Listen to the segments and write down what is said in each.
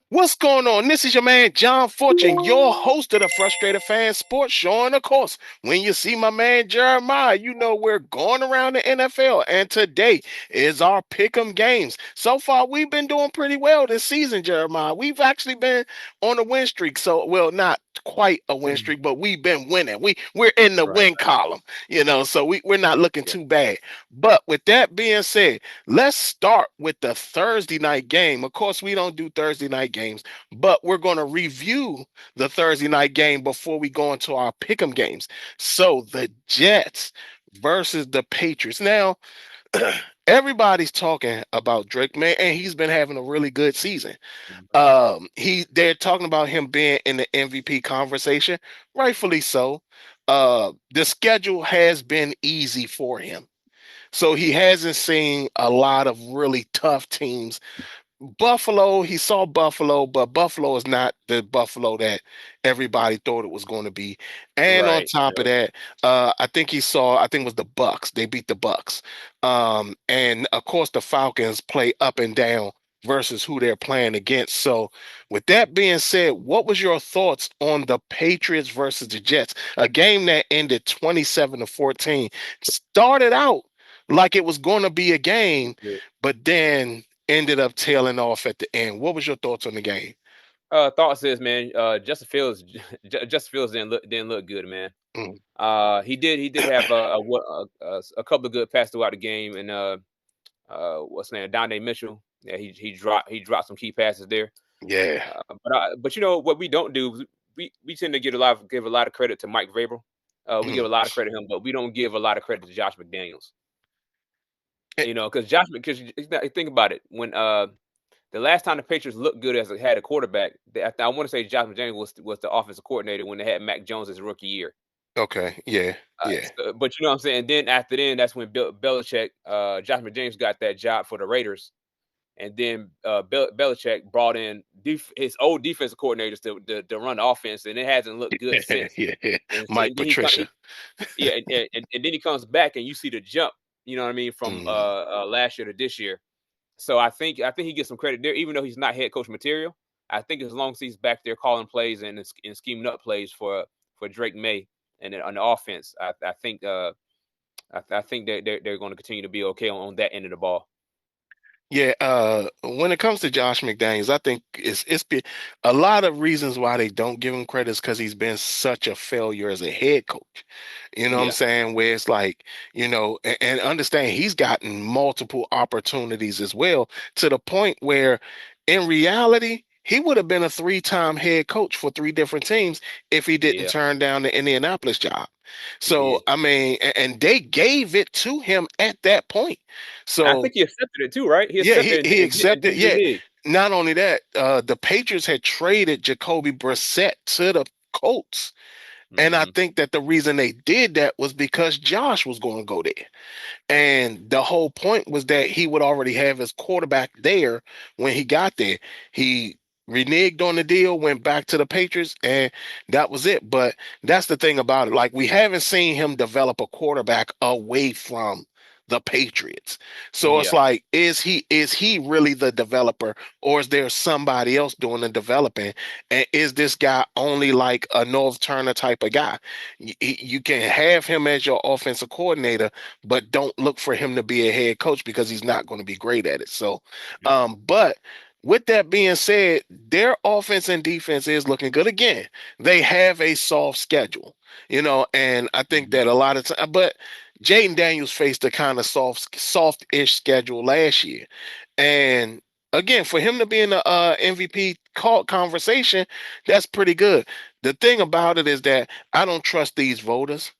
What's going on? This is your man John Fortune, your host of the Frustrated Fan Sports Show. And of course, when you see my man Jeremiah, you know we're going around the NFL. And today is our pick'em games. So far, we've been doing pretty well this season, Jeremiah. We've actually been on a win streak. So, well, not quite a win streak, but we've been winning. We're in the Right. win column, so we're not looking Yeah. too bad. But with that being said, let's start with the Thursday night game. Of course, we don't do Thursday night games, but we're going to review the Thursday night game before we go into our pick'em games. So the Jets versus the Patriots. Now, everybody's talking about Drake May, and he's been having a really good season. Mhm. They're talking about him being in the MVP conversation, rightfully so. The schedule has been easy for him. So he hasn't seen a lot of really tough teams. Buffalo, he saw Buffalo, but Buffalo is not the Buffalo that everybody thought it was going to be. And on Right. top of that, I think it was the Bucks. They beat the Bucks. And of course the Falcons play up and down versus who they're playing against. So with that being said, what was your thoughts on the Patriots versus the Jets? A game that ended 27-14. Started out like it was going to be a game, Yeah. but then ended up tailing off at the end. What was your thoughts on the game? Thoughts is, man. Justin Fields. Justin Fields didn't look good, man. Mm. He did have a couple of good passes throughout the game, and what's his name, Donde Mitchell. Yeah, he dropped some key passes there. Yeah. But you know what we don't do? We tend to give a lot of credit to Mike Vrabel. We Mm. give a lot of credit to him, but we don't give a lot of credit to Josh McDaniels. Eh, Because think about it, when the last time the Patriots looked good as had a quarterback, I want to say Josh McDaniels was the offensive coordinator when they had Mac Jones as rookie year. Okay. Yeah. Yeah. But you know what I'm saying. Then after that's when Belichick, Josh McDaniels got that job for the Raiders, and then Belichick brought in his old defensive coordinators to run the offense, and it hasn't looked good since. Yeah. And, so, Mike and then he, co- Patricia. he yeah, and then he comes back, and you see the jump. You know what I mean, from Mm. last year to this year. So I think he gets some credit there, even though he's not head coach material. I think as long as he's back there calling plays and scheming up plays for Drake May and then on the offense, I think they're going to continue to be okay on that end of the ball. Yeah, when it comes to Josh McDaniels, I think it's been a lot of reasons why they don't give him credit is because he's been such a failure as a head coach. You know what I'm Yeah, saying? Where it's like, and understand he's gotten multiple opportunities as well to the point where in reality, he would have been a three-time head coach for three different teams if he didn't yeah, turn down the Indianapolis job. he So, did. I mean, and they gave it to him at that point. I So think he accepted it too, right? He yeah, accepted he it he and accepted. didn't do Yeah, big. not only that, the Patriots had traded Jacoby Brissett to the Colts, and I Hmm. think that the reason they did that was because Josh was going to go there, and the whole point was that he would already have his quarterback there when he got there. He reneged on the deal, went back to the Patriots, and that was it. But that's the thing about it. Like we haven't seen him develop a quarterback away from the Patriots. So it's Yeah, like, is he really the developer, or is there somebody else doing the developing? And is this guy only like a North Turner type of guy? You can have him as your offensive coordinator, but don't look for him to be a head coach because he's not going to be great at it. So, but with that being said, their offense and defense is looking good. Again, they have a soft schedule, and I think hmm that a lot of time, but Jaden Daniels faced a kind of soft-ish schedule last year. And again, for him to be in the MVP conversation, that's pretty good. The thing about it is that I don't trust these voters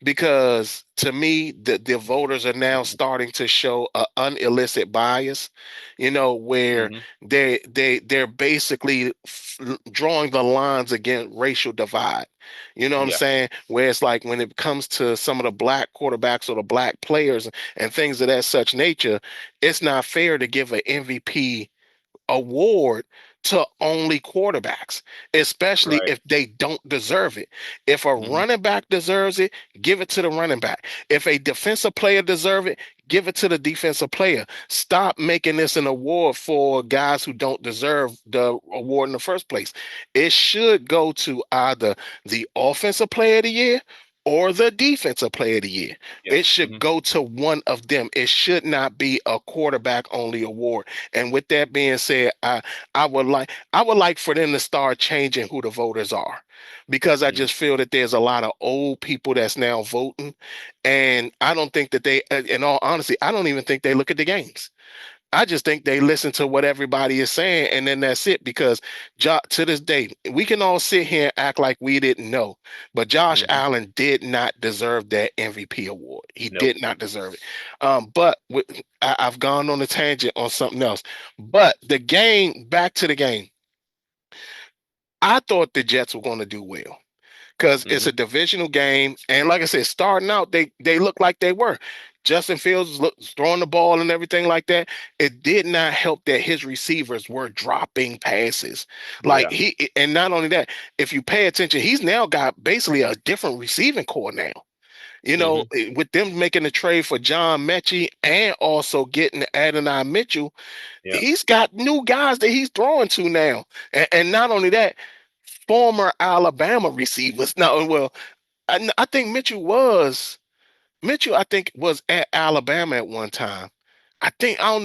because to me the voters are now starting to show an unillicit bias, where hmm they're basically drawing the lines against racial divide. You know what I'm Yeah. saying? Where it's like when it comes to some of the black quarterbacks or the black players and things of that such nature, it's not fair to give an MVP award to only quarterbacks, especially Right. if they don't deserve it. If a Hmm. running back deserves it, give it to the running back. If a defensive player deserves it, give it to the defensive player. Stop making this an award for guys who don't deserve the award in the first place. It should go to either the offensive player of the year or the defensive player of the year. Yeah. It should Hmm. go to one of them. It should not be a quarterback only award. And with that being said, I would like for them to start changing who the voters are, because I Hmm. just feel that there's a lot of old people that's now voting, and I don't think that they, in all honesty, I don't even think they look at the games. I just think they listen to what everybody is saying, and then that's it. Because to this day, we can all sit here and act like we didn't know, but Josh Hmm. Allen did not deserve that MVP award. He Nope. did not deserve it. But I've gone on a tangent on something else. But the game, back to the game, I thought the Jets were going to do well because it's Hmm. a divisional game, and like I said, starting out, they look like they were. Justin Fields throwing the ball and everything like that. It did not help that his receivers were dropping passes. Like Yeah. and not only that, if you pay attention, he's now got basically a different receiving core now. Hmm. With them making the trade for John Mechie and also getting Adonai Mitchell, Yeah. he's got new guys that he's throwing to now. And not only that, former Alabama receivers. Now, well, I think Mitchell. I think was at Alabama at one time. I don't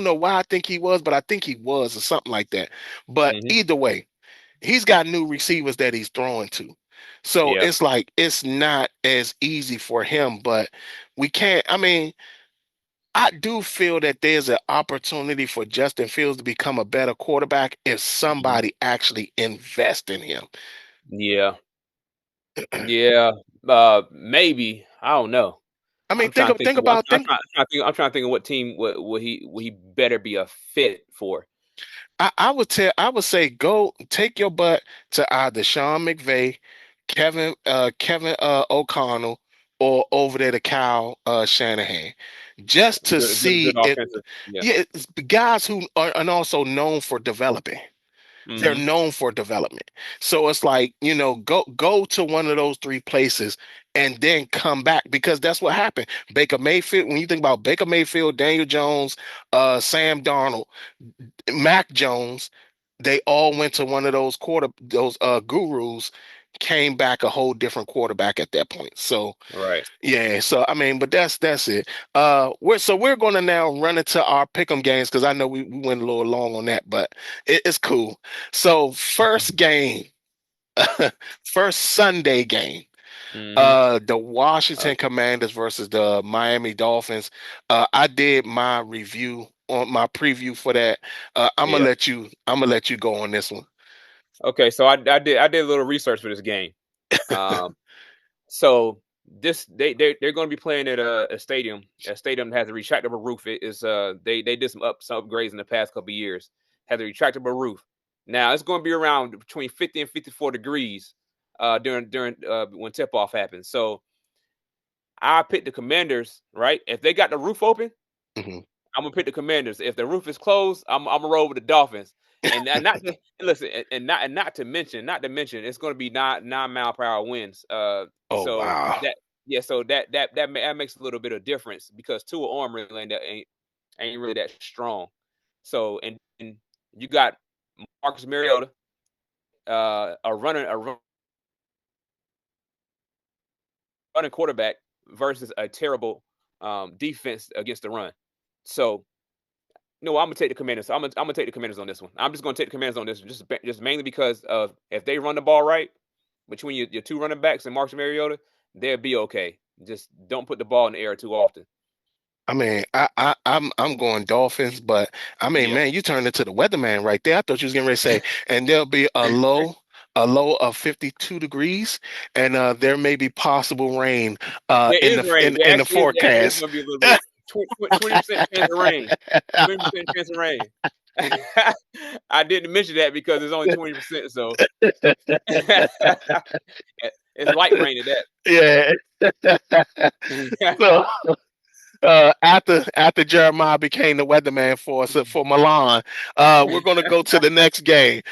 know why I think he was, but I think he was or something like that. But Hmm. either way, he's got new receivers that he's throwing to. So Yeah. it's like it's not as easy for him, but we can't. I mean, I do feel that there's an opportunity for Justin Fields to become a better quarterback if Hmm. somebody actually invests in him. Yeah. Yeah. Maybe. I don't know. I mean, I'm trying to think think of what about think. I'm trying to think of what team would he better be a fit for. I would say go take your butt to either Sean McVay, Kevin O'Connell, or over there to Kyle Shanahan, just to Good see if offensive. Yeah. yeah, it's the guys who are and also known for developing. They're Hmm. known for development. So it's like, go to one of those three places and then come back, because that's what happened. Baker Mayfield, when you think about Baker Mayfield, Daniel Jones, Sam Darnold, Mac Jones, they all went to one of those gurus, came back a whole different quarterback at that point. So Right. yeah, so I mean, but that's it. We're going to now run into our pick'em games, because I know we went a little long on that, but it's cool. So first game, first Sunday game, Hmm. the Uh, Washington Commanders versus the Miami Dolphins. I did my review on my preview for that. yeah. I'm gonna let you go on this one. Okay. So I did a little research for this game. Um. So this they're going to be playing at a stadium. A stadium that has a retractable roof. It is they did some upgrades in the past couple of years. Has a retractable roof. Now it's going to be around between 50 and 54 degrees during when tip off happens. So I picked the Commanders. Right, if they got the roof open, Mhm. I'm gonna pick the Commanders. If the roof is closed, I'm gonna roll with the Dolphins. And not to, listen, and not to mention, it's gonna be nine mile per hour winds. Oh So wow. that yeah, so that makes a little bit of difference because Tua arm really ain't really that strong. So and you got Marcus Mariota, a running quarterback versus a terrible defense against the run. So no, I'm gonna take the Commanders. I'm gonna take the Commanders on this one. I'm just gonna take the Commanders on this one, just mainly because of if they run the ball right between your two running backs and Marcus Mariota, they'll be okay. Just don't put the ball in the air too often. I mean, I'm going Dolphins, but I mean, Yeah. man, you turned into the weatherman right there. I thought you was getting ready to say, and there'll be a low of 52 degrees, and there may be possible rain There in is rain. There in the actually is forecast. gonna be a little bit 20% chance of rain. 20% chance of rain. I didn't mention that because it's only 20%, so it's light rain at Yeah. that. So after Jeremiah became the weatherman for us for Milan, we're gonna go to the next game.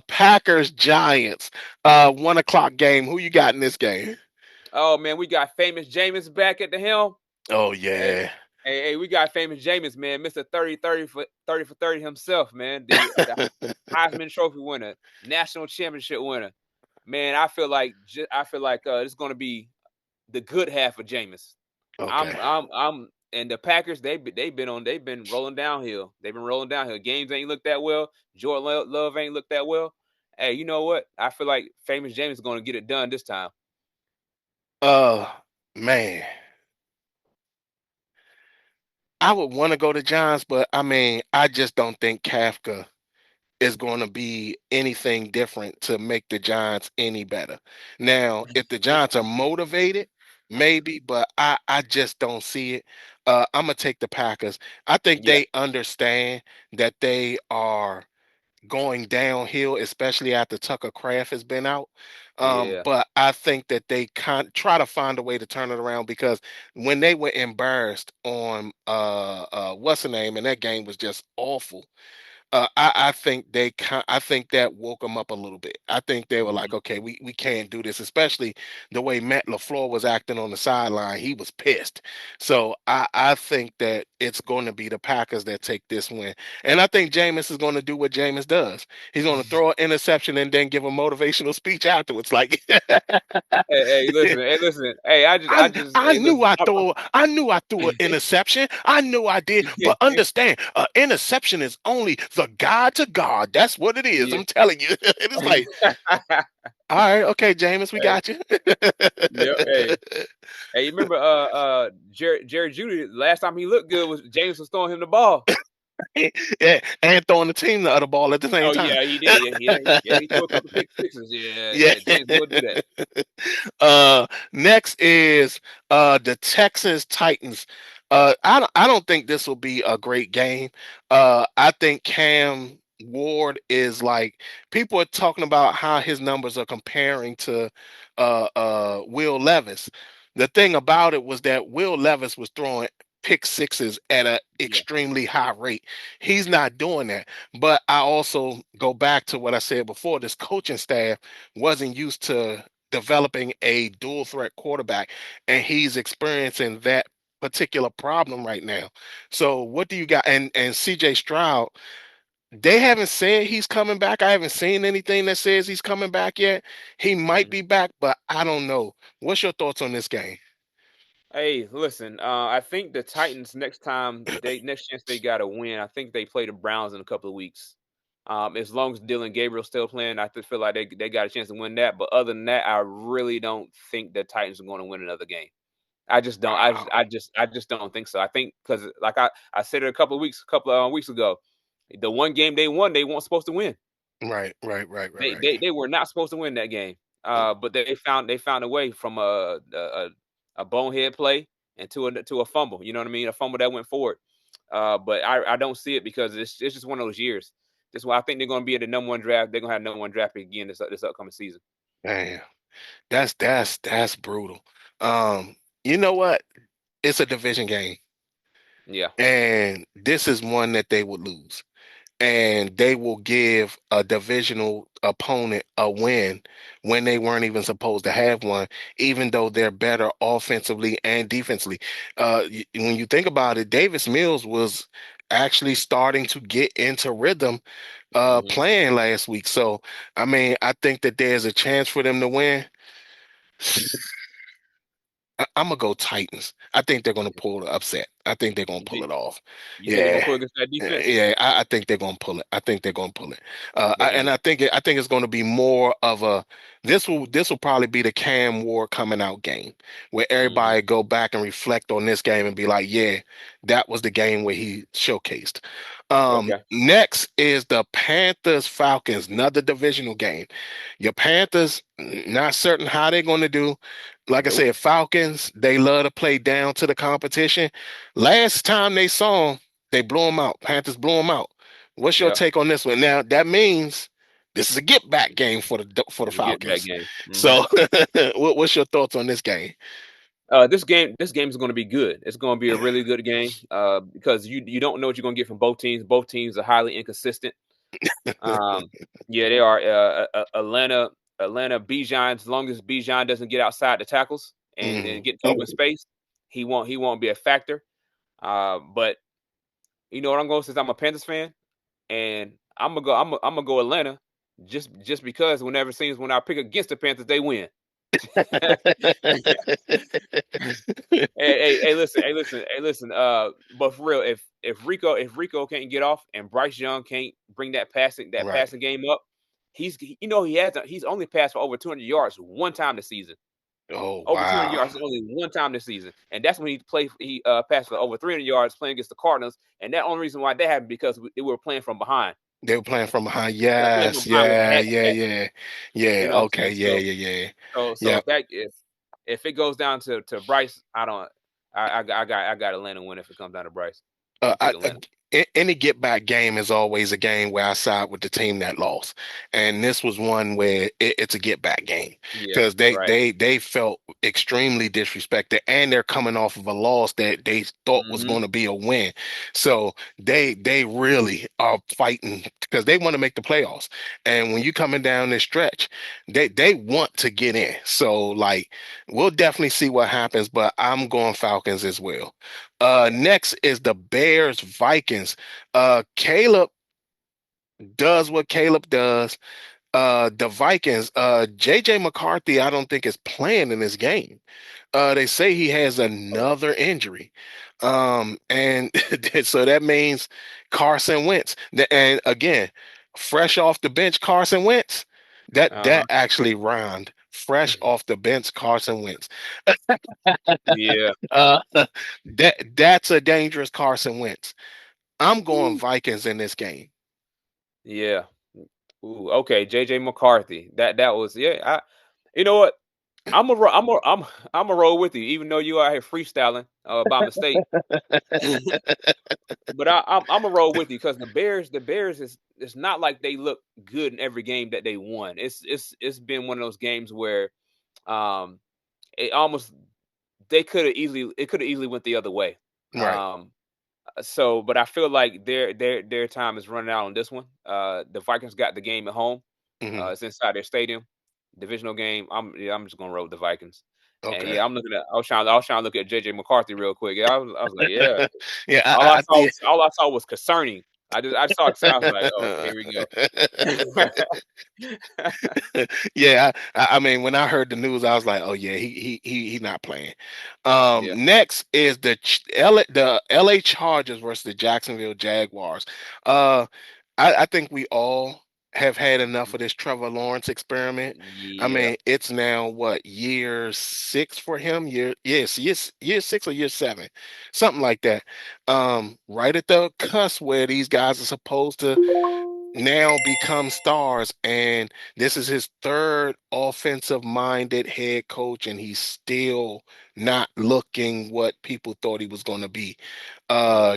Packers Giants, 1 o'clock game. Who you got in this game? Oh man, we got famous Jameis back at the helm. Oh Hey, yeah. hey, we got famous Jameis, man, Mr. 30 for 30 himself, man. The Heisman Trophy winner, national championship winner. Man, I feel like it's gonna be the good half of Jameis. Okay. And the Packers, they've been rolling downhill. They've been rolling downhill. Games ain't looked that well. Jordan Love ain't looked that well. Hey, you know what? I feel like famous Jameis is gonna get it done this time. Uh man, I would want to go to Giants, but I mean, I just don't think Kafka is going to be anything different to make the Giants any better. Now, if the Giants are motivated, maybe, but I just don't see it. I'm gonna take the Packers. I think Yeah, they understand that they are going downhill, especially after Tucker Craft has been out. yeah, But I think that they try to find a way to turn it around because when they were embarrassed on what's the name, and that game was just awful. I think I think that woke them up a little bit. I think they were like, mhm. okay, we can't do this, especially the way Matt LaFleur was acting on the sideline. He was pissed. So I think that it's going to be the Packers that take this win. And I think Jameis is going to do what Jameis does. He's going to throw an interception and then give a motivational speech afterwards. Like Hey, listen. Hey, I hey, knew listen. I knew I threw an interception. I knew I did. But understand, an interception is only the God to God. That's what it is. Yeah. I'm telling you. It's like, all right, okay, Jameis, we Hey, got you. yep. Hey, you remember Jerry Judy? Last time he looked good was James was throwing him the ball. Yeah, and throwing the team the other ball at the same Oh time. yeah, he did. Yeah, he threw a couple pick sixes. Yeah, Yeah. yeah. James will do that. Next is the Texans Titans. I don't think this will be a great game. I think Cam Ward is like people are talking about how his numbers are comparing to Will Levis. The thing about it was that Will Levis was throwing pick sixes at an Yeah, extremely high rate. He's not doing that. But I also go back to what I said before. This coaching staff wasn't used to developing a dual threat quarterback, and he's experiencing that particular problem right now. So what do you got? And CJ Stroud, they haven't said he's coming back. I haven't seen anything that says he's coming back yet. He might mhm. be back, but I don't know. What's your thoughts on this game? Hey, listen. I think the Titans next chance they got to win. I think they play the Browns in a couple of weeks. As long as Dylan Gabriel's still playing, I feel like they got a chance to win that. But other than that, I really don't think the Titans are going to win another game. I just don't. Wow. I just don't think so. I think because like I said it a couple of weeks ago, the one game they won, they weren't supposed to win. Right. They were not supposed to win that game. But they found a way from a bonehead play and to a fumble. You know what I mean? A fumble that went forward. But I don't see it because it's just one of those years. This why I think they're going to be at the number one draft. They're going to have number one draft pick again this upcoming season. Man, that's brutal. You know what? It's a division game, Yeah. and this is one that they would lose. And they will give a divisional opponent a win when they weren't even supposed to have one, even though they're better offensively and defensively. When you think about it, Davis Mills was actually starting to get into rhythm Hmm. playing last week. So, I mean, I think that there's a chance for them to win. I'm gonna go Titans. I think they're gonna pull the upset. I think they're gonna You pull think it off. you think they're gonna Yeah, pull against that defense? yeah. I think they're gonna pull it. I think they're gonna pull it. They're gonna. I think it's gonna be more of a. This will probably be the Cam Ward coming out game where Hmm. everybody go back and reflect on this game and be like, yeah, that was the game where he showcased. Okay. Next is the Panthers Falcons, another divisional game. Your Panthers, not certain how they're going to do. Like I Nope. said, Falcons, they love to play down to the competition. Last time they saw them, they blew them out. Panthers blew them out. What's your Yep. take on this one? Now that means this is a get back game for the It's a get back Falcons. game. So, what's your thoughts on this game? This game is going to be good. It's going to be a really good game because you don't know what you're going to get from both teams. Both teams are highly inconsistent. Um, yeah, they are. Atlanta Bijan. As long as Bijan doesn't get outside the tackles and get to open space, he won't be a factor. But you know what I'm going since I'm a Panthers fan, and I'm gonna go Atlanta just because whenever it seems when I pick against the Panthers, they win. Hey, listen. But for real, if Rico can't get off and Bryce Young can't bring that Right. passing game up, he's only passed for over 200 yards one time this season. Oh Over 200 wow. yards only one time this season, and that's when he passed for over 300 yards playing against the Cardinals, and that only reason why that happened because we were playing from behind. They were playing from behind. Playing from Yes, behind with a yeah, half yeah, back. yeah, yeah. You know what I'm Okay, saying? yeah, So yeah, yeah, so so yeah. if it goes down to Bryce, I don't. I got Atlanta win if it comes down to Bryce. I'm I, taking Atlanta. any get back game is always a game where I side with the team that lost, and this was one where it's a get back game Yeah, because they right. they they felt extremely disrespected, and they're coming off of a loss that they thought was Mhm. going to be a win, so they really are fighting because they want to make the playoffs, and when you coming down this stretch, they want to get in. So like we'll definitely see what happens, but I'm going Falcons as well. Next is the Bears Vikings. Caleb does what Caleb does. The Vikings, JJ McCarthy, I don't think is playing in this game. They say he has another injury. And so that means Carson Wentz. And again, fresh off the bench, Carson Wentz. That Uh-huh. actually rhymed. Fresh off the bench, Carson Wentz. Yeah. Uh, that's a dangerous Carson Wentz. I'm going Vikings in this game. Yeah. Ooh, okay, JJ McCarthy. That was yeah. You know what? I'm a roll with you, even though you out here freestyling by mistake. But I'm a roll with you because the Bears is it's not like they look good in every game that they won. It's been one of those games where um it almost it could have easily went the other way. Right. Um but I feel like their time is running out on this one. The Vikings got the game at home. Hmm. It's inside their stadium, divisional game. I'm just gonna roll with the Vikings. And Okay. yeah, I was trying to look at JJ McCarthy real quick. Yeah, I was like, yeah. Yeah, yeah. All I saw was concerning. I saw it. I was like, oh, okay, here we go. Yeah, I mean, when I heard the news, I was like, "Oh yeah, he not playing." Yeah. Next is the LA Chargers versus the Jacksonville Jaguars. Uh, I think we all have had enough of this Trevor Lawrence experiment. I Yeah. mean, it's now what year six for him? Year six or year seven, something like that. Right at the cusp where these guys are supposed to now become stars, and this is his third offensive minded head coach, and he's still not looking what people thought he was going to be.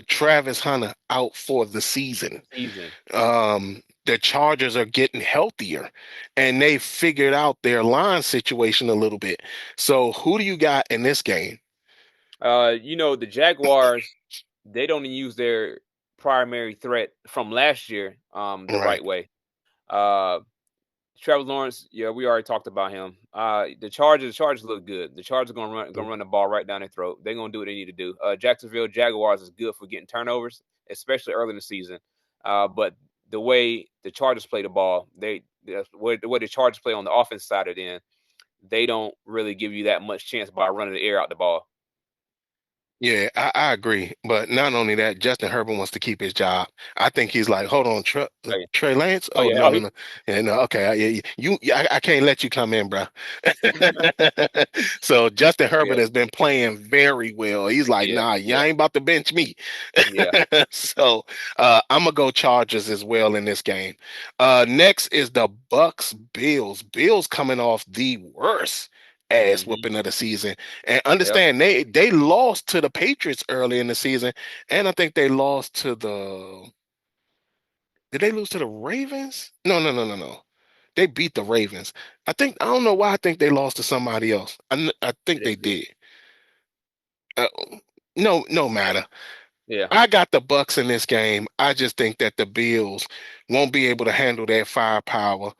Travis Hunter out for the season. Season. The Chargers are getting healthier, and they figured out their line situation a little bit. So who do you got in this game? The Jaguars, they don't use their primary threat from last year the Right. right way. Uh Trevor Lawrence, yeah, we already talked about him. The Chargers look good. The Chargers are gonna run the ball right down their throat. They're gonna do what they need to do. Jacksonville Jaguars is good for getting turnovers, especially early in the season. But the way the Chargers play the ball, the way the Chargers play on the offense side of it, in, they don't really give you that much chance by running the air out the ball. Yeah, I agree. But not only that, Justin Herbert wants to keep his job. I think he's like, hold on, Oh yeah, Trey Lance. oh Oh yeah, no, oh, no, no. Yeah, no. Okay, I can't let you come in, bro. So Justin Herbert yeah, has been playing very well. He's like, yeah, nah, you yeah, ain't about to bench me. yeah. So I'm gonna go Chargers as well in this game. Next is the Bucks Bills. Bills coming off the worst ass Hmm. whooping of the season. And Yep. understand they lost to the Patriots early in the season, and I think they lost to Did they lose to the Ravens? No, no, no, no, no. They beat the Ravens. I don't know why I think they lost to somebody else. I think They they did. did. Uh, no, no matter. Yeah. I got the Bucks in this game. I just think that the Bills won't be able to handle that firepower,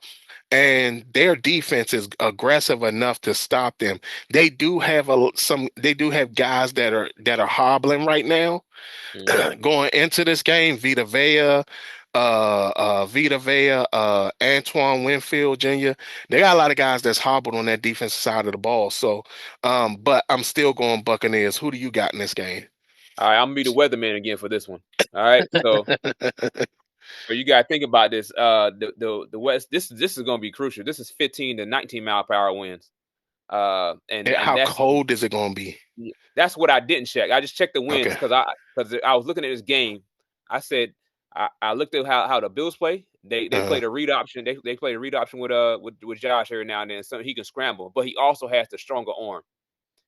and their defense is aggressive enough to stop them. They do have some. They do have guys that are hobbling right now. Hmm. Going into this game, Vita Vea, Antoine Winfield Jr. They got a lot of guys that's hobbled on that defensive side of the ball. So, but I'm still going Buccaneers. Who do you got in this game? All right, I'm gonna be the weatherman again for this one. All right, so you gotta think about this. The West. This is gonna be crucial. This is 15 to 19 mile per hour winds. And How that's cold is it going to be? that's what I didn't check. I just checked the winds Okay. because I was looking at this game. I said I looked at how the Bills play. They Uh, played a read option. They played a read option with Josh every now and then, so he can scramble. But he also has the stronger arm.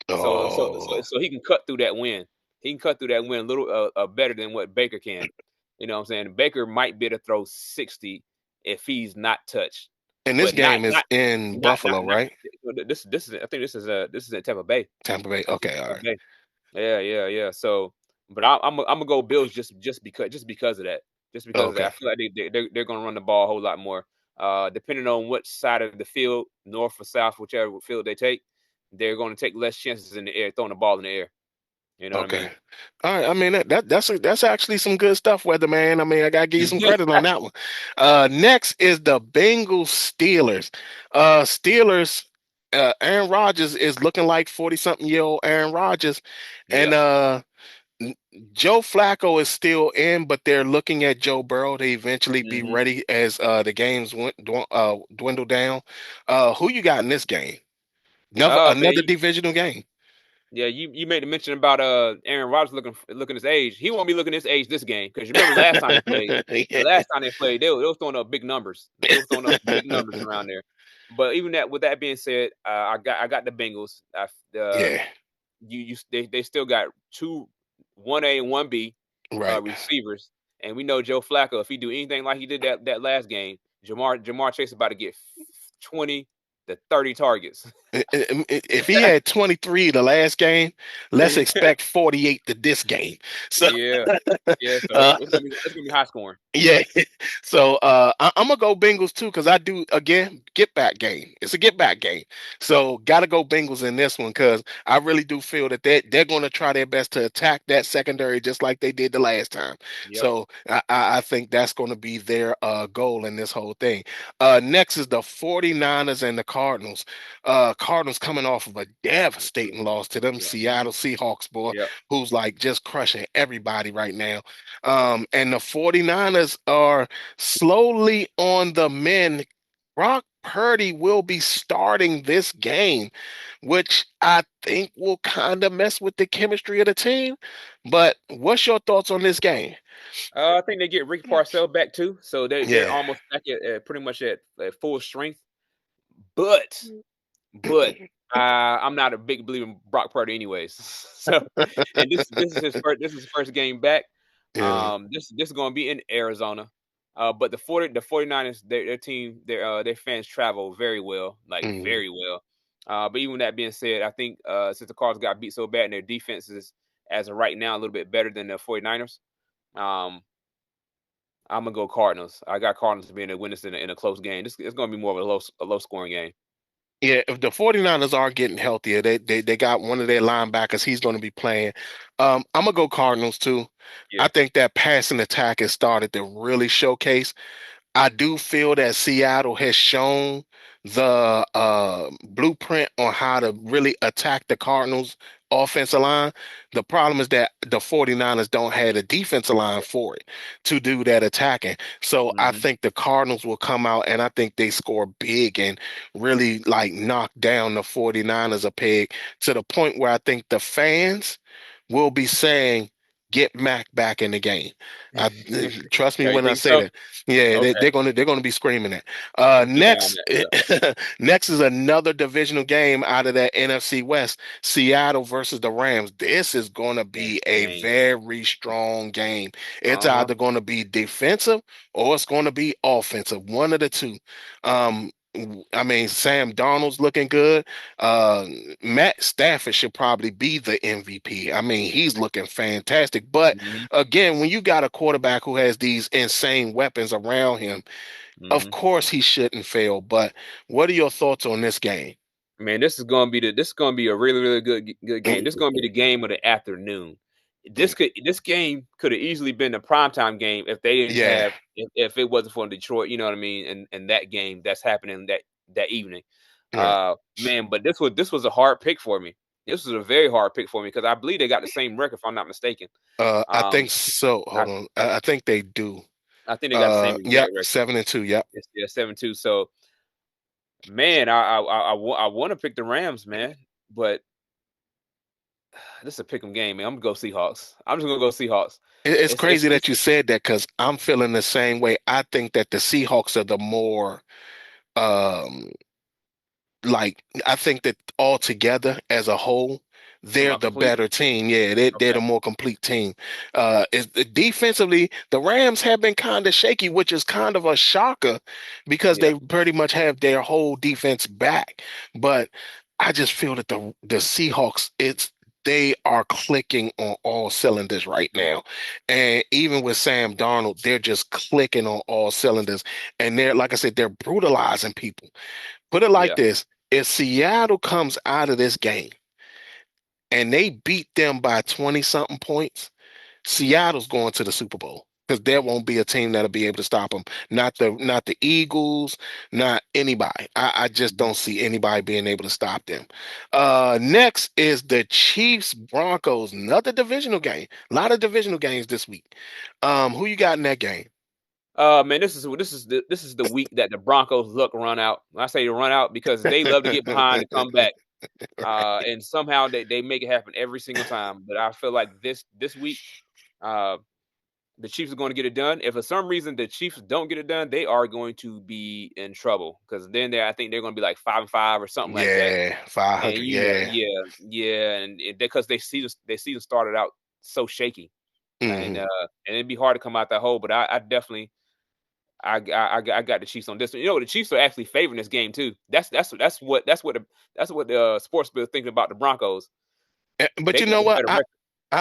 oh, So he can cut through that wind. He can cut through that wind a little better than what Baker can. You know what I'm saying? Baker might be able to throw 60 if he's not touched, and this but not game is not in not not Buffalo, not. right? This is I think this is in Tampa Bay. Tampa Bay. This is Okay, all Tampa right. Bay. Yeah, yeah, yeah. So, but I'm gonna go Bills just because of that. Just because of that, I Okay, feel like they're gonna run the ball a whole lot more. Depending on which side of the field, north or south, whichever field they take, they're going to take less chances in the air, throwing the ball in the air. You know what I okay. mean? All right. I mean that's actually some good stuff, Weatherman. I mean, I gotta give you some credit on that one. Next is the Bengals Steelers. Steelers. Aaron Rodgers is looking like 40-something-year-old Aaron Rodgers, and Yep. N- Joe Flacco is still in, but they're looking at Joe Burrow to eventually be Hmm. ready as the games dwindle down. Who you got in this game? Another Man, divisional game. yeah, you made the mention about Aaron Rodgers looking his age. He won't be looking his age this game because you remember last time they played. The Yeah, last time they played, they was throwing up big numbers. They was throwing up big numbers around there. But even that, with that being said, I got the Bengals. yeah, They still got two, 1A and 1B right. receivers, and we know Joe Flacco. If he do anything like he did that last game, Jamar Chase about to get 20 to 30 targets. If he had 23 the last game, let's expect 48 to this game. So, Yeah, yeah. So uh, it's gonna be high scoring. yeah. So I'm gonna go Bengals too because I do again get back game. It's a get back game. So gotta go Bengals in this one because I really do feel that they're gonna try their best to attack that secondary just like they did the last time. Yep. So I think that's gonna be their goal in this whole thing. Next is the 49ers and the Cardinals. Cardinals coming off of a devastating loss to them Yeah. Seattle Seahawks, boy, Yep. who's like just crushing everybody right now. And the 49ers are slowly on the mend. Brock Purdy will be starting this game, which I think will kind of mess with the chemistry of the team. But what's your thoughts on this game? I think they get Rick Parcell back too, so they're Yeah. almost back at pretty much at full strength. But but I'm not a big believer in Brock Purdy, anyways. So, and this is his first game back. Yeah. This is going to be in Arizona. But the 49ers, their team, their fans travel very well, like Mm. very well. But even that being said, I think since the Cardinals got beat so bad and their defense is, as of right now, a little bit better than the 49ers, um, I'm gonna go Cardinals. I got Cardinals being a win this in a close game. This it's gonna be more of a low scoring game. Yeah, if the 49ers are getting healthier, they got one of their linebackers. He's going to be playing. I'm going to go Cardinals too. I Yeah. think that passing attack has started to really showcase. I do feel that Seattle has shown the blueprint on how to really attack the Cardinals offensive line. The problem is that the 49ers don't have a defensive line for it to do that attacking. So I Hmm. think the Cardinals will come out and I think they score big and really like knock down the 49ers a peg to the point where I think the fans will be saying, get Mac back in the game. I trust me Yeah, you when I think say so? that. Yeah, Okay, they're gonna be screaming that. I'm gonna keep an eye on Next, that. Yeah, next is another divisional game out of that NFC West. Seattle versus the Rams. This is gonna be championship a game. very strong game. It's Uh-huh. either gonna be defensive or it's gonna be offensive. One of the two. Um, I mean, Sam Darnold's looking good. Uh, Matt Stafford should probably be the MVP. I mean, he's looking fantastic. But Hmm. again, when you got a quarterback who has these insane weapons around him, of Hmm. course he shouldn't fail. But what are your thoughts on this game? Man, this is gonna be a really really good game. This is gonna be the game of the afternoon. This game could have easily been the primetime game if they didn't Yeah, have if it wasn't for Detroit. You know what I mean? And that game that's happening that evening. right. Man, but this was a hard pick for me. This was a very hard pick for me because I believe they got the same record if I'm not mistaken. I Um, think so. I Hold on. I think they do. I think they got the same Yep, exact record. 7-2. Yep. It's 7-2. So man, I want to pick the Rams, man, but this is a pick 'em game, man. I'm gonna go Seahawks. I'm just gonna go Seahawks. It's It's crazy it's that you said that because I'm feeling the same way. I think that the Seahawks are the more um like I think that altogether as a whole, they're about the complete. better team. Yeah, they're Okay. the more complete team. Is defensively, the Rams have been kind of shaky, which is kind of a shocker because Yeah. they pretty much have their whole defense back. But I just feel that the Seahawks, they are clicking on all cylinders right now. And even with Sam Darnold, they're just clicking on all cylinders. And they're, like I said, they're brutalizing people. Put it like Yeah. this. If Seattle comes out of this game and they beat them by 20 something points, Seattle's going to the Super Bowl because there won't be a team that'll be able to stop them. Not the Eagles, not anybody. I just Mhm. don't see anybody being able to stop them. Next is the Chiefs Broncos, another divisional game. A lot of divisional games this week. Who you got in that game? Man, this is the week that the Broncos luck run out. I say run out because they love to get behind and come back. And somehow they make it happen every single time. But I feel like this week, uh, the Chiefs are going to get it done. If for some reason the Chiefs don't get it done, they are going to be in trouble because then I think they're going to be like 5-5 or something like that. Yeah, And 500. you know, Yeah. yeah, and because they season started out so shaky, and Hmm. uh, and it'd be hard to come out that hole. But I definitely I got the Chiefs on this one. You know, the Chiefs are actually favoring this game too. That's what the sports bill thinking about the Broncos. But They you got know the what? better record.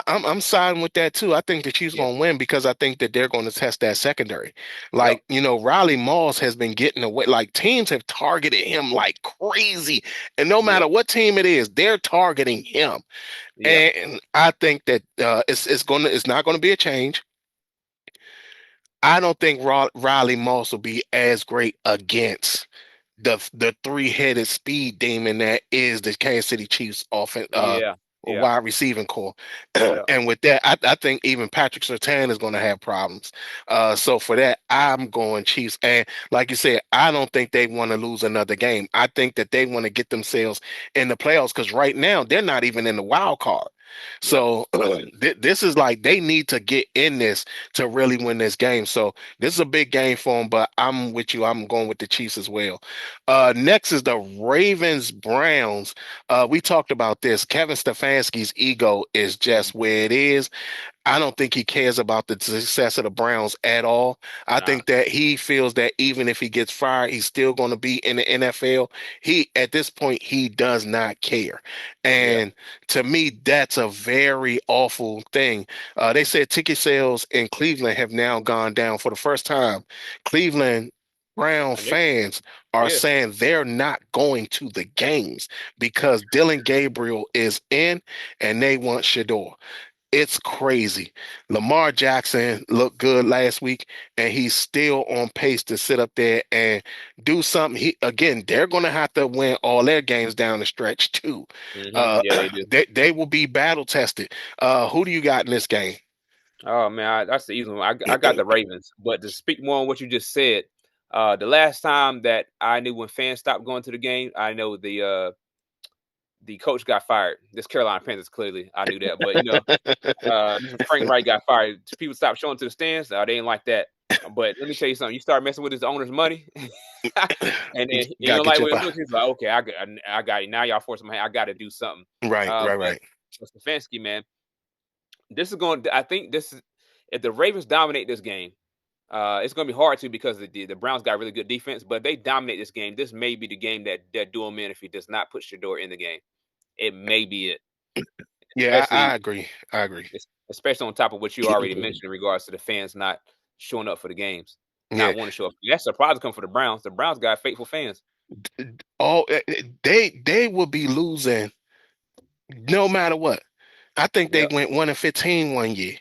I'm siding with that too. I think the Chiefs Yeah, gonna win because I think that they're going to test that secondary. yep, Like, Riley Moss has been getting away. Like teams have targeted him like crazy. And no yep, matter what team it is, they're targeting him. yeah, And I think that it's not gonna be a change. I don't think Riley Moss will be as great against the three-headed speed demon that is the Kansas City Chiefs offense yeah, yeah, wide receiving core. yeah. And with that, I think even Patrick Surtain is going to have problems. So for that, I'm going Chiefs. And like you said, I don't think they want to lose another game. I think that they want to get themselves in the playoffs because right now they're not even in the wild card. Yep. So this is like they need to get in this to really win this game. So this is a big game for them, but I'm with you. I'm going with the Chiefs as well. Next is the Ravens Browns. We talked about this. Kevin Stefanski's ego is just Mhm. where it is. I don't think he cares about the success of the Browns at all. I Nah. think that he feels that even if he gets fired, he's still going to be in the NFL. At this point, he does not care. Yeah. And to me, that's a very awful thing. They said ticket sales in Cleveland have now gone down for the first time. Cleveland Brown And they, fans are yeah. saying they're not going to the games because Dylan Gabriel is in and they want Shador. It's crazy. Lamar Jackson looked good last week, and he's still on pace to sit up there and do something. They're going to have to win all their games down the stretch too. Yeah, they do. They will be battle tested. Who do you got in this game? Oh man, that's the easy one. I got the Ravens. But to speak more on what you just said, the last time that I knew when fans stopped going to the game, I know the coach got fired. This Carolina Panthers, clearly, I knew that. But Frank Wright got fired. People stopped showing to the stands. They didn't like that. But let me tell you something. You start messing with his owner's money, and then you Gotta don't get like your what it looks. He's like, okay, I got it. Now y'all force my hand. I got to do something. right, right, But right. Stefanski, man, this is going. I think this is if the Ravens dominate this game. It's going to be hard to because the Browns got really good defense, but if they dominate this game, this may be the game that do him in if he does not put Shador in the game. It may be it, Yeah, I especially agree. I agree. especially on top of what you already mentioned in regards to the fans not showing up for the games, Yeah. not wanting to show up. That's a surprise to come for the Browns. The Browns got faithful fans. Oh, they will be losing no matter what. I think they Yep. went 1-15 one year,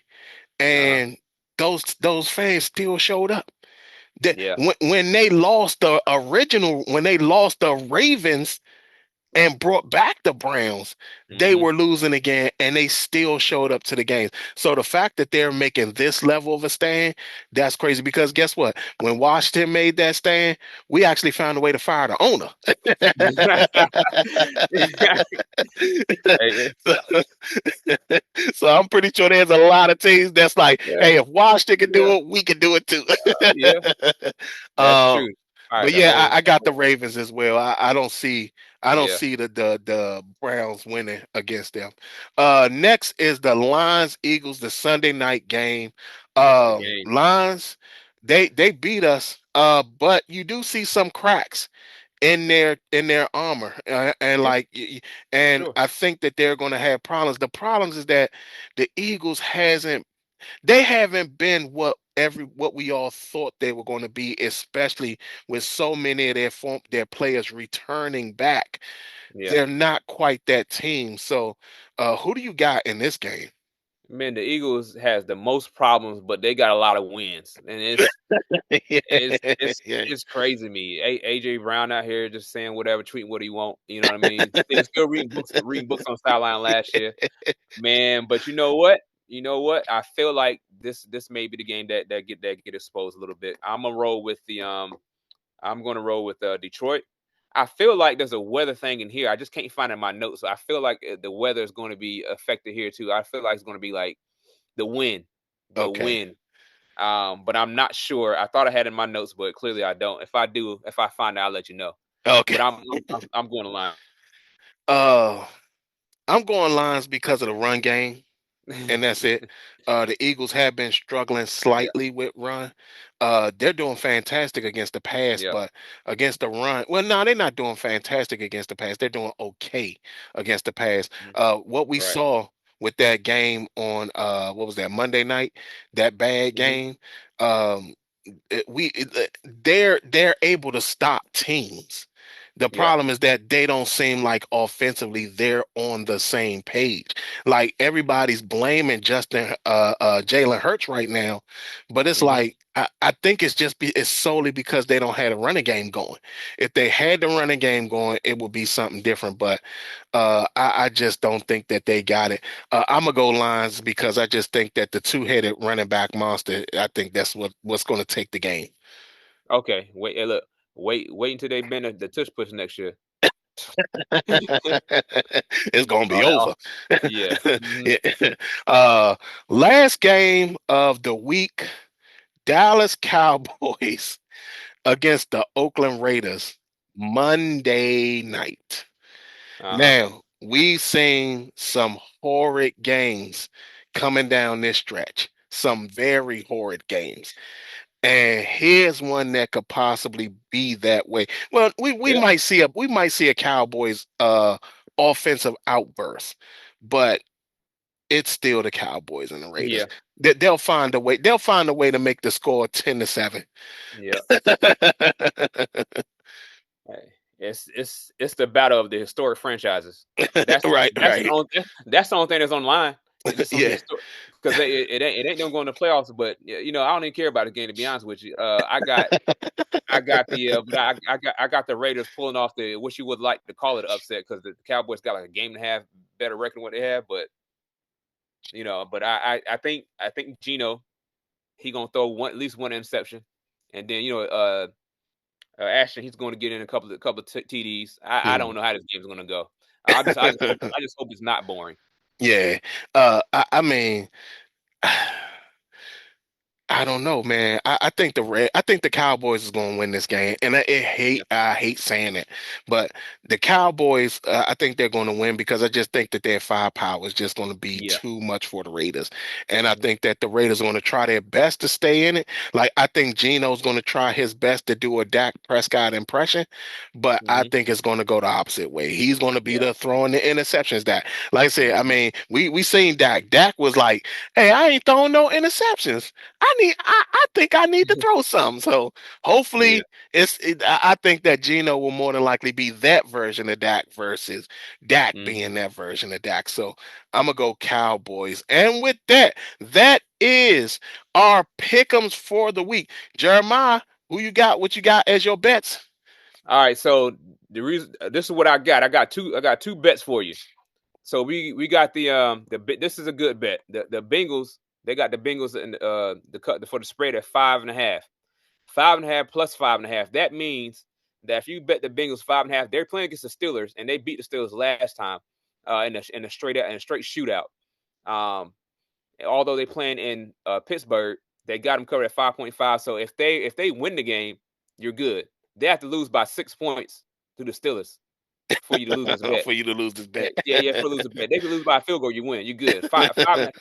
Uh-huh. and those fans still showed up. Yeah. When they lost when they lost the Ravens and brought back the Browns, they Hmm. were losing again, and they still showed up to the games. So the fact that they're making this level of a stand, that's crazy. Because guess what? When Washington made that stand, we actually found a way to fire the owner. Hey, so, so I'm pretty sure there's a lot of teams that's like, yeah, hey, if Washington can yeah, do it, we can do it too. yeah. That's uh, true. All right, but the yeah, whole. I got the Ravens as well. I don't Yeah. see the Browns winning against them. Next is the Lions Eagles, the Sunday night game. That's the game. Lions, they beat us. But you do see some cracks in their armor, and Yeah, and sure. I think that they're going to have problems. The problems is that the Eagles haven't been what we all thought they were going to be, especially with so many of their players returning back. Yeah. They're not quite that team. So, who do you got in this game? Man, the Eagles has the most problems, but they got a lot of wins, and it's it's Yeah. it's crazy to me. AJ Brown out here just saying whatever, tweeting what he want. You know what I mean? Still reading books on the sideline last year, man. But you know what? You know what? I feel like this may be the game that get exposed a little bit. I'm gonna roll with Detroit. I feel like there's a weather thing in here. I just can't find it in my notes. So I feel like the weather is going to be affected here too. I feel like it's going to be like the wind, the Okay. wind. But I'm not sure. I thought I had it in my notes, but clearly I don't. If I do, if I find it, I'll let you know. Okay. But I'm going to line. Uh, I'm going Lions because of the run game, and that's it. The Eagles have been struggling Yeah, slightly with run. They're doing fantastic against the pass, yeah, but against the run, well, no, they're not doing fantastic against the pass. They're doing okay against the pass. mhm, What we right. saw with that game on what was that, Monday night, that bad Hmm. game, um, they're able to stop teams. The Yeah. problem is that they don't seem like offensively they're on the same page. Like everybody's blaming Jalen Hurts right now, but it's Hmm. like I think it's solely because they don't have a running game going. If they had the running game going, it would be something different. But I just don't think that they got it. I'm gonna go Lions because I just think that the two-headed running back monster. I think that's what's going to take the game. Okay. Wait. Hey, look. Wait until they bend the tush push next year. It's gonna be Oh, over. yeah. Hmm. Yeah. Uh, Last game of the week, Dallas Cowboys against the Oakland Raiders, Monday night. Uh-huh. Now, we've seen some horrid games coming down this stretch, some very horrid games. And here's one that could possibly be that way. Well, we Yeah. might see a Cowboys offensive outburst, but it's still the Cowboys and the Raiders. Yeah. They'll find a way. They'll find a way to make the score 10-7. Yeah. Hey, it's the battle of the historic franchises. That's Right, that's the right. only that's the only thing that's online. It's just on the Yeah. historic because it ain't them going to playoffs. But I don't even care about the game to be honest with you. I got the but I got the Raiders pulling off the what you would like to call it upset because the Cowboys got like a game and a half better record than what they have. But but I think Gino he gonna throw at least one interception, and then Ashton, he's going to get in a couple of TDs. I don't Hmm. know how this game's going to go. I just hope it's not boring. Yeah. I mean, I don't know, man. I think the Cowboys is going to win this game, and Yeah. I hate saying it, but the Cowboys, I think they're going to win because I just think that their firepower is just going to be Yeah. too much for the Raiders, and I Mhm. think that the Raiders are going to try their best to stay in it. Like I think Gino's going to try his best to do a Dak Prescott impression, but I Mhm. think it's going to go the opposite way. He's going to be Yeah. the throwing the interceptions. That, like I said, I Mhm. mean, we seen Dak. Dak was like, "Hey, I ain't throwing no interceptions." I think I need to throw some. So Yeah. hopefully I think that Gino will more than likely be that version of Dak versus Dak being Mhm. that version of Dak. So I'm gonna go Cowboys. And with that, that is our pick'ems for the week. Jeremiah, who you got? What you got as your bets? All right. So the reason this is what I got. I got two bets for you. So we got this is a good bet. The Bengals, they got the Bengals and the cut for the spread at 5.5. 5.5 plus 5.5. That means that if you bet the Bengals 5.5, they're playing against the Steelers and they beat the Steelers last time in a straight shootout. Um, Although they playing in Pittsburgh, they got them covered at 5.5. So if they win the game, you're good. They have to lose by 6 points to the Steelers for you to lose this bet. For you to lose this Yeah, bet. yeah, for lose a bet. They can lose by a field goal, you win. You good. Five and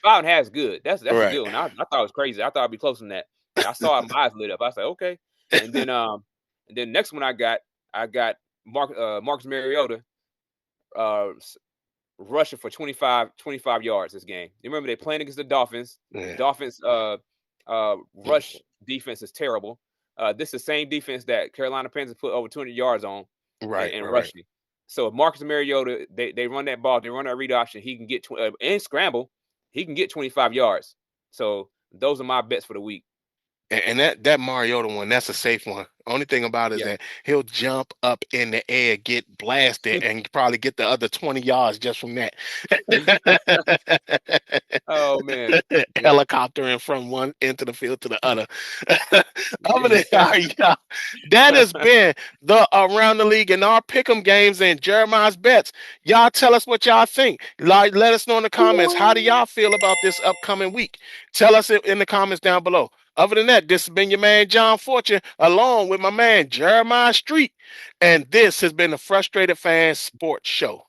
a half is good. That's a Right. good one. I thought it was crazy. I thought it'd be closer than that. I saw it, my eyes lit up. I said, okay. And then next one I got Marcus Mariota uh rushing for 25 yards this game. You remember they playing against the Dolphins. The Yeah. Dolphins rush defense is terrible. This is the same defense that Carolina Panthers put over 200 yards on Right, in right. rushing. So if Marcus Mariota, they run that ball, they run that read option, he can get and scramble, he can get 25 yards. So those are my bets for the week. And that Mariota one, that's a safe one. Only thing about it is Yeah. that he'll jump up in the air, get blasted, and probably get the other 20 yards just from that. Oh man. Yeah. Helicoptering from one end of the field to the other. Other than y'all, that has been the Around the League and our pick'em games and Jeremiah's bets. Y'all tell us what y'all think. Like, let us know in the comments. How do y'all feel about this upcoming week? Tell us it in the comments down below. Other than that, this has been your man John Fortune, along with my man Jeremiah Street, and this has been the Frustrated Fan Sports Show.